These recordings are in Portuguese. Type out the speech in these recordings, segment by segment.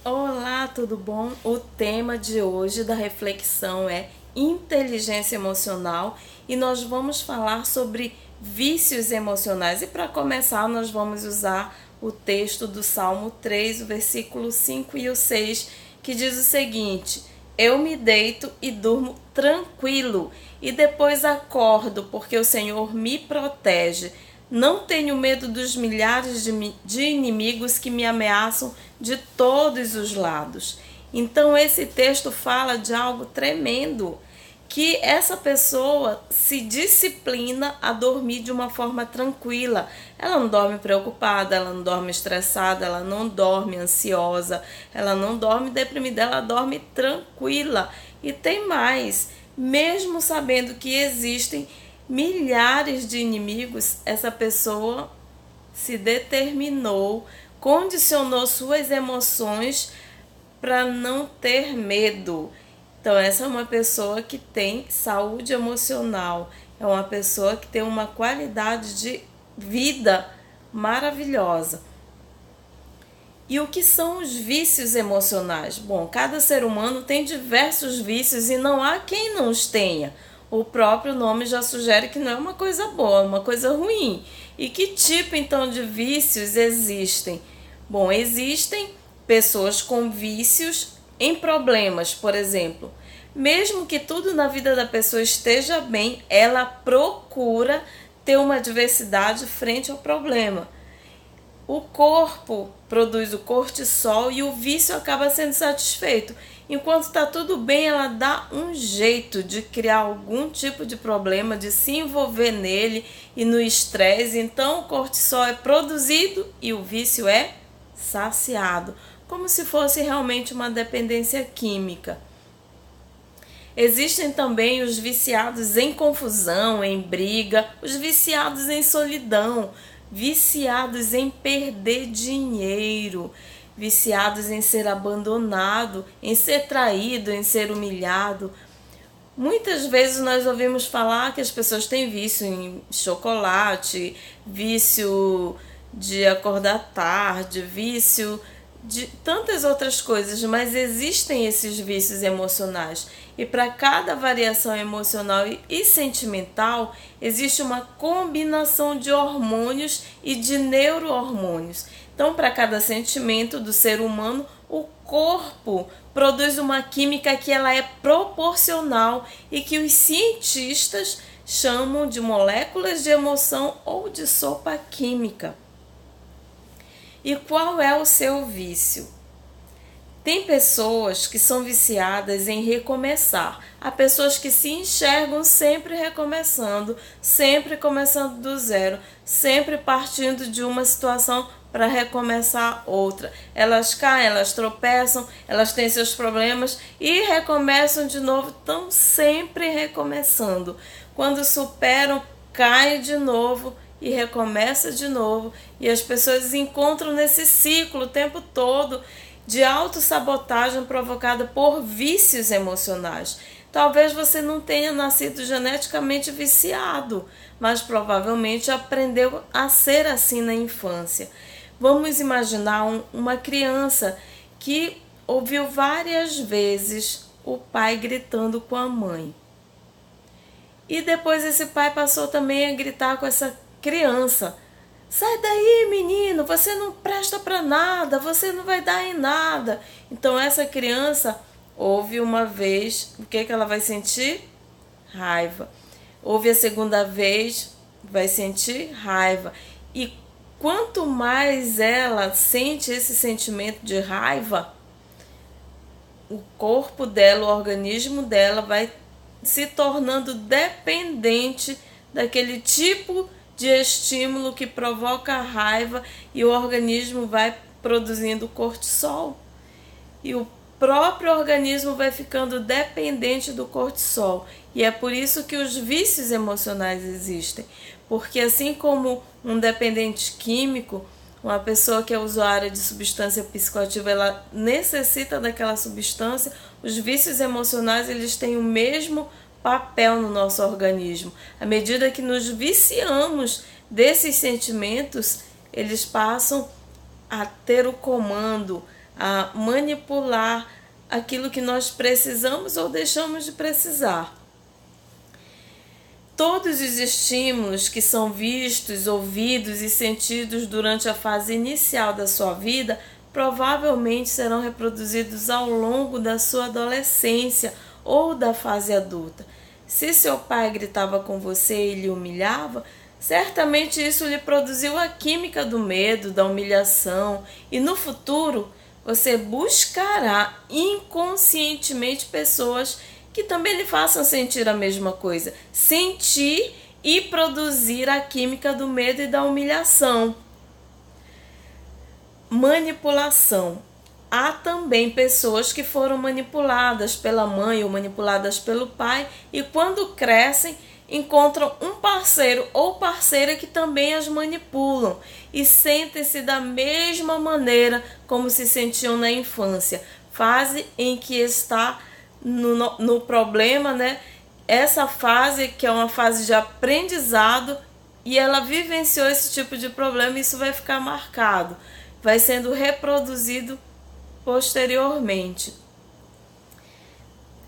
Olá, tudo bom? O tema de hoje da reflexão é inteligência emocional e nós vamos falar sobre vícios emocionais. E para começar, nós vamos usar o texto do Salmo 3, o versículo 5 e o 6, que diz o seguinte: Eu me deito e durmo tranquilo, e depois acordo, porque o Senhor me protege. Não tenho medo dos milhares de inimigos que me ameaçam de todos os lados. Então, esse texto fala de algo tremendo, que essa pessoa se disciplina a dormir de uma forma tranquila. Ela não dorme preocupada, ela não dorme estressada, ela não dorme ansiosa, ela não dorme deprimida, ela dorme tranquila. E tem mais, mesmo sabendo que existem milhares de inimigos, essa pessoa se determinou, condicionou suas emoções para não ter medo. Então, essa é uma pessoa que tem saúde emocional, é uma pessoa que tem uma qualidade de vida maravilhosa. E o que são os vícios emocionais? Bom, cada ser humano tem diversos vícios e não há quem não os tenha. O próprio nome já sugere que não é uma coisa boa, é uma coisa ruim. E que tipo então de vícios existem? Bom, existem pessoas com vícios em problemas, por exemplo. Mesmo que tudo na vida da pessoa esteja bem, ela procura ter uma adversidade frente ao problema. O corpo produz o cortisol e o vício acaba sendo satisfeito. Enquanto está tudo bem, ela dá um jeito de criar algum tipo de problema, de se envolver nele e no estresse. Então o cortisol é produzido e o vício é saciado, como se fosse realmente uma dependência química. Existem também os viciados em confusão, em briga, os viciados em solidão, viciados em perder dinheiro, viciados em ser abandonado, em ser traído, em ser humilhado. Muitas vezes nós ouvimos falar que as pessoas têm vício em chocolate, vício de acordar tarde, vício de tantas outras coisas, mas existem esses vícios emocionais. E para cada variação emocional e sentimental, existe uma combinação de hormônios e de neurohormônios. Então, para cada sentimento do ser humano, o corpo produz uma química que ela é proporcional e que os cientistas chamam de moléculas de emoção ou de sopa química. E qual é o seu vício? Tem pessoas que são viciadas em recomeçar. Há pessoas que se enxergam sempre recomeçando, sempre começando do zero, sempre partindo de uma situação para recomeçar outra. Elas caem, elas tropeçam, elas têm seus problemas e recomeçam de novo, estão sempre recomeçando. Quando superam, caem de novo e recomeça de novo, e as pessoas encontram nesse ciclo o tempo todo de autossabotagem provocada por vícios emocionais. Talvez você não tenha nascido geneticamente viciado, mas provavelmente aprendeu a ser assim na infância. Vamos imaginar uma criança que ouviu várias vezes o pai gritando com a mãe. E depois esse pai passou também a gritar com essa criança: sai daí, menino, você não presta para nada, você não vai dar em nada. Então essa criança ouve uma vez, o que ela vai sentir? Raiva. Ouve a segunda vez, vai sentir raiva. E quanto mais ela sente esse sentimento de raiva, o corpo dela, o organismo dela vai se tornando dependente daquele tipo de estímulo que provoca a raiva, e o organismo vai produzindo cortisol. E o próprio organismo vai ficando dependente do cortisol. E é por isso que os vícios emocionais existem. Porque assim como um dependente químico, uma pessoa que é usuária de substância psicoativa, ela necessita daquela substância, os vícios emocionais eles têm o mesmo papel no nosso organismo. À medida que nos viciamos desses sentimentos, eles passam a ter o comando, a manipular aquilo que nós precisamos ou deixamos de precisar. Todos os estímulos que são vistos, ouvidos e sentidos durante a fase inicial da sua vida provavelmente serão reproduzidos ao longo da sua adolescência ou da fase adulta. Se seu pai gritava com você e lhe humilhava, certamente isso lhe produziu a química do medo, da humilhação, e no futuro você buscará inconscientemente pessoas que também lhe façam sentir a mesma coisa, sentir e produzir a química do medo e da humilhação. Manipulação. Há também pessoas que foram manipuladas pela mãe ou manipuladas pelo pai e quando crescem encontram um parceiro ou parceira que também as manipulam e sentem-se da mesma maneira como se sentiam na infância, fase em que está no problema, né? Essa fase que é uma fase de aprendizado e ela vivenciou esse tipo de problema e isso vai ficar marcado, vai sendo reproduzido posteriormente.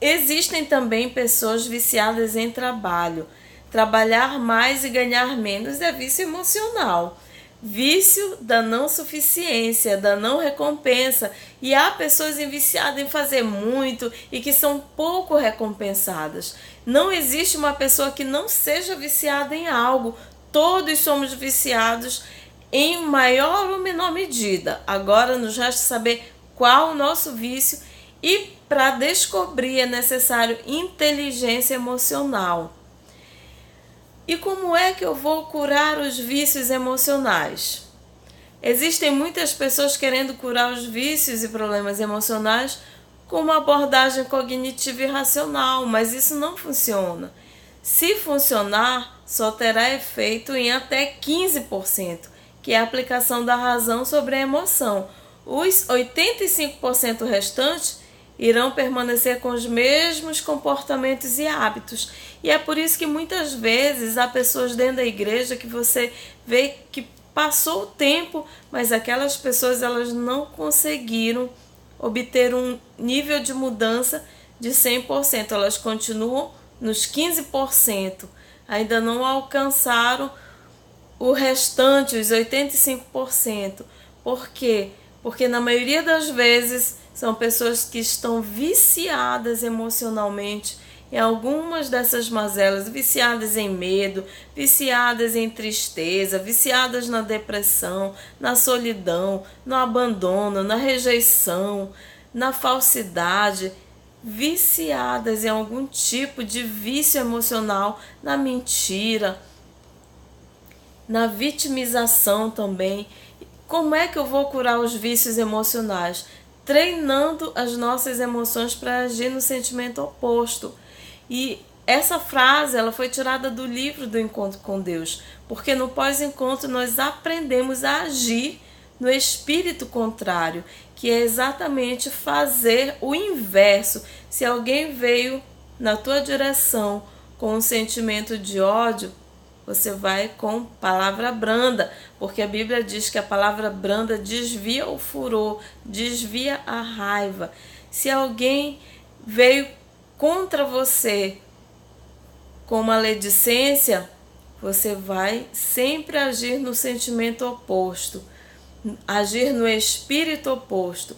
Existem também pessoas viciadas em trabalho. Trabalhar mais e ganhar menos é vício emocional. Vício da não suficiência, da não recompensa. E há pessoas viciadas em fazer muito e que são pouco recompensadas. Não existe uma pessoa que não seja viciada em algo. Todos somos viciados em maior ou menor medida. Agora nos resta saber qual o nosso vício e para descobrir é necessário inteligência emocional. E como é que eu vou curar os vícios emocionais? Existem muitas pessoas querendo curar os vícios e problemas emocionais com uma abordagem cognitiva e racional, mas isso não funciona. Se funcionar, só terá efeito em até 15%, que é a aplicação da razão sobre a emoção. Os 85% restantes irão permanecer com os mesmos comportamentos e hábitos. E é por isso que muitas vezes há pessoas dentro da igreja que você vê que passou o tempo, mas aquelas pessoas elas não conseguiram obter um nível de mudança de 100%. Elas continuam nos 15%. Ainda não alcançaram o restante, os 85%. Por quê? Porque na maioria das vezes são pessoas que estão viciadas emocionalmente em algumas dessas mazelas, viciadas em medo, viciadas em tristeza, viciadas na depressão, na solidão, no abandono, na rejeição, na falsidade, viciadas em algum tipo de vício emocional, na mentira, na vitimização também. Como é que eu vou curar os vícios emocionais? Treinando as nossas emoções para agir no sentimento oposto. E essa frase ela foi tirada do livro do Encontro com Deus, porque no pós-encontro nós aprendemos a agir no espírito contrário, que é exatamente fazer o inverso. Se alguém veio na tua direção com um sentimento de ódio, você vai com palavra branda, porque a Bíblia diz que a palavra branda desvia o furor, desvia a raiva. Se alguém veio contra você com maledicência, você vai sempre agir no sentimento oposto, agir no espírito oposto.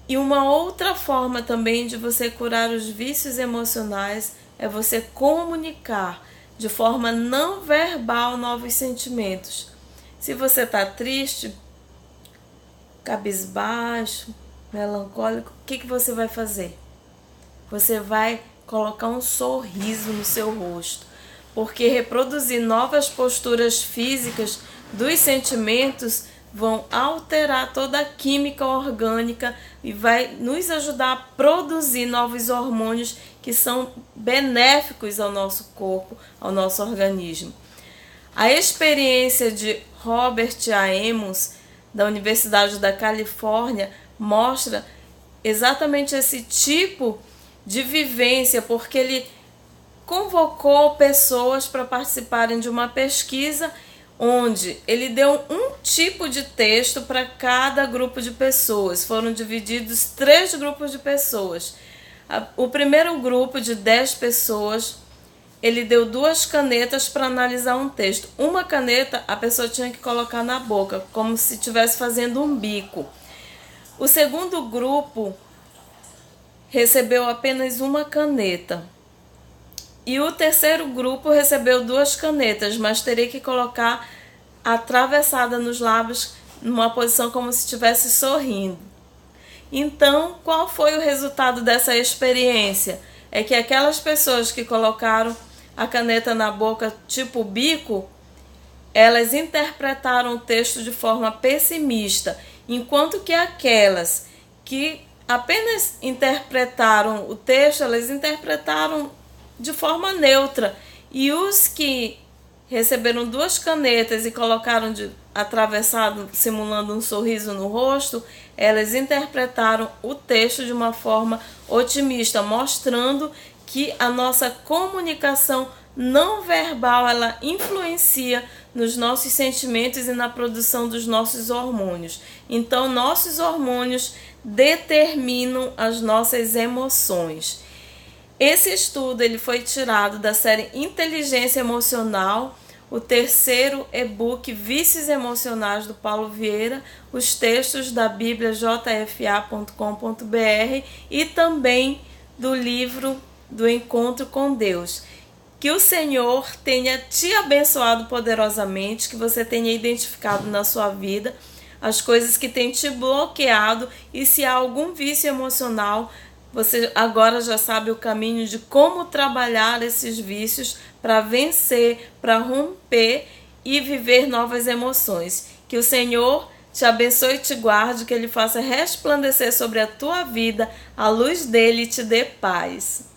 E uma outra forma também de você curar os vícios emocionais é você comunicar de forma não verbal novos sentimentos. Se você está triste, cabisbaixo, melancólico, o que você vai fazer? Você vai colocar um sorriso no seu rosto, porque reproduzir novas posturas físicas dos sentimentos vão alterar toda a química orgânica e vai nos ajudar a produzir novos hormônios que são benéficos ao nosso corpo, ao nosso organismo. A experiência de Robert A. Emmons, da Universidade da Califórnia, mostra exatamente esse tipo de vivência, porque ele convocou pessoas para participarem de uma pesquisa onde ele deu um tipo de texto para cada grupo de pessoas. Foram divididos 3 grupos de pessoas. O primeiro grupo, de 10 pessoas, ele deu 2 canetas para analisar um texto. Uma caneta a pessoa tinha que colocar na boca, como se estivesse fazendo um bico. O segundo grupo recebeu apenas uma caneta. E o terceiro grupo recebeu 2 canetas, mas teria que colocar atravessada nos lábios, numa posição como se estivesse sorrindo. Então, qual foi o resultado dessa experiência? É que aquelas pessoas que colocaram a caneta na boca tipo bico, elas interpretaram o texto de forma pessimista, enquanto que aquelas que apenas interpretaram o texto, elas interpretaram de forma neutra. E os que receberam 2 canetas e colocaram atravessado, simulando um sorriso no rosto, elas interpretaram o texto de uma forma otimista, mostrando que a nossa comunicação não verbal, ela influencia nos nossos sentimentos e na produção dos nossos hormônios. Então, nossos hormônios determinam as nossas emoções. Esse estudo ele foi tirado da série Inteligência Emocional, o terceiro e-book Vícios Emocionais do Paulo Vieira, os textos da Bíblia jfa.com.br e também do livro do Encontro com Deus. Que o Senhor tenha te abençoado poderosamente, que você tenha identificado na sua vida as coisas que têm te bloqueado, e se há algum vício emocional, você agora já sabe o caminho de como trabalhar esses vícios para vencer, para romper e viver novas emoções. Que o Senhor te abençoe e te guarde, que Ele faça resplandecer sobre a tua vida a luz dele e te dê paz.